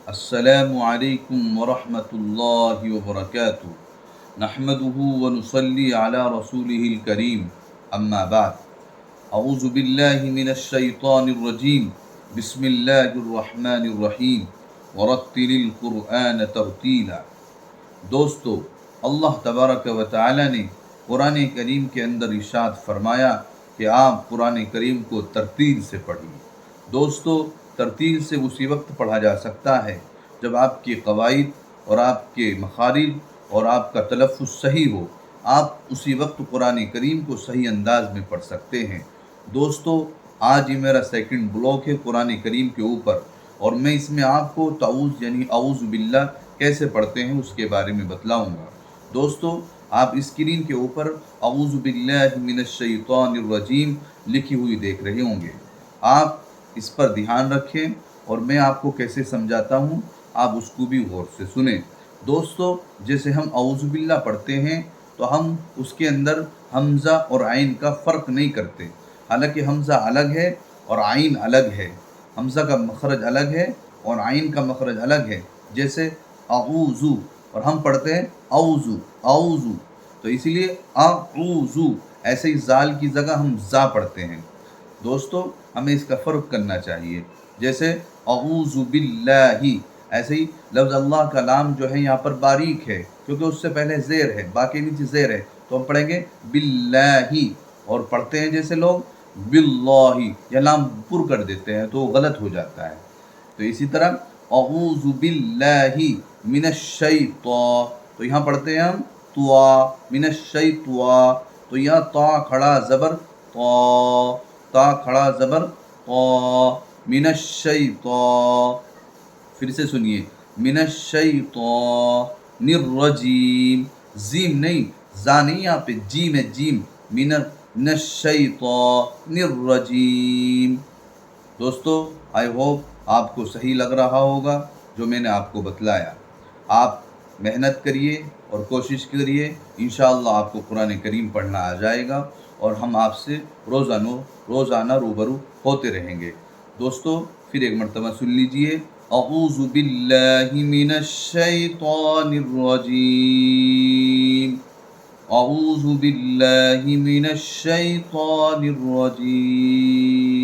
السلام علیکم ورحمۃ اللہ وبرکاتہ نحمده ونصلی علی رسولہ الکریم اما بعد اعوذ باللہ من الشیطان الرجیم بسم اللہ الرحمن الرحیم ورتل القرآن ترتیلا۔ دوستو، اللہ تبارک و تعالی نے قرآن کریم کے اندر ارشاد فرمایا کہ آپ قرآن کریم کو ترتیل سے پڑھیے۔ دوستو، ترتیل سے اسی وقت پڑھا جا سکتا ہے جب آپ کی قواعد اور آپ کے مخارج اور آپ کا تلفظ صحیح ہو۔ آپ اسی وقت قرآن کریم کو صحیح انداز میں پڑھ سکتے ہیں۔ دوستو، آج یہ میرا سیکنڈ بلاک ہے قرآن کریم کے اوپر، اور میں اس میں آپ کو تعوذ یعنی اعوذ باللہ کیسے پڑھتے ہیں اس کے بارے میں بتلاؤں گا۔ دوستو، آپ اسکرین کے اوپر اعوذ باللہ من الشیطان الرجیم لکھی ہوئی دیکھ رہے ہوں گے۔ آپ اس پر دھیان رکھیں اور میں آپ کو کیسے سمجھاتا ہوں آپ اس کو بھی غور سے سنیں۔ دوستو، جیسے ہم اعوذ باللہ پڑھتے ہیں تو ہم اس کے اندر حمزہ اور عین کا فرق نہیں کرتے، حالانکہ حمزہ الگ ہے اور عین الگ ہے۔ حمزہ کا مخرج الگ ہے اور عین کا مخرج الگ ہے، جیسے اعوذ، اور ہم پڑھتے ہیں اعوذ اعوذ، تو اسی لیے اعوذ، ایسے ہی زال کی جگہ ہم زا پڑھتے ہیں۔ دوستو، ہمیں اس کا فرق کرنا چاہیے، جیسے اعوذ باللہ، ایسے ہی لفظ اللہ کا لام جو ہے یہاں پر باریک ہے کیونکہ اس سے پہلے زیر ہے، باقی نیچے زیر ہے، تو ہم پڑھیں گے باللہ، اور پڑھتے ہیں جیسے لوگ باللہ، یہ لام پر کر دیتے ہیں تو وہ غلط ہو جاتا ہے۔ تو اسی طرح اعوذ باللہ من الشیطان، تو یہاں پڑھتے ہیں ہم طوا، من الشیطان، تو یہاں تا کھڑا زبر تا، تا کھڑا زبر تا، من الشیطان، پھر سے سنیے، من الشیطان الرجیم، زیم نہیں، زا نہیں، یہاں پہ جیم ہے، جیم، من الشیطان الرجیم۔ دوستو، آئی ہوپ آپ کو صحیح لگ رہا ہوگا جو میں نے آپ کو بتلایا۔ آپ محنت کریے اور کوشش کریے، انشاءاللہ آپ کو قرآن کریم پڑھنا آ جائے گا، اور ہم آپ سے روزانہ روبرو ہوتے رہیں گے۔ دوستو، پھر ایک مرتبہ سن لیجئے، اعوذ باللہ من الشیطان الرجیم، اعوذ باللہ من الشیطان الرجیم۔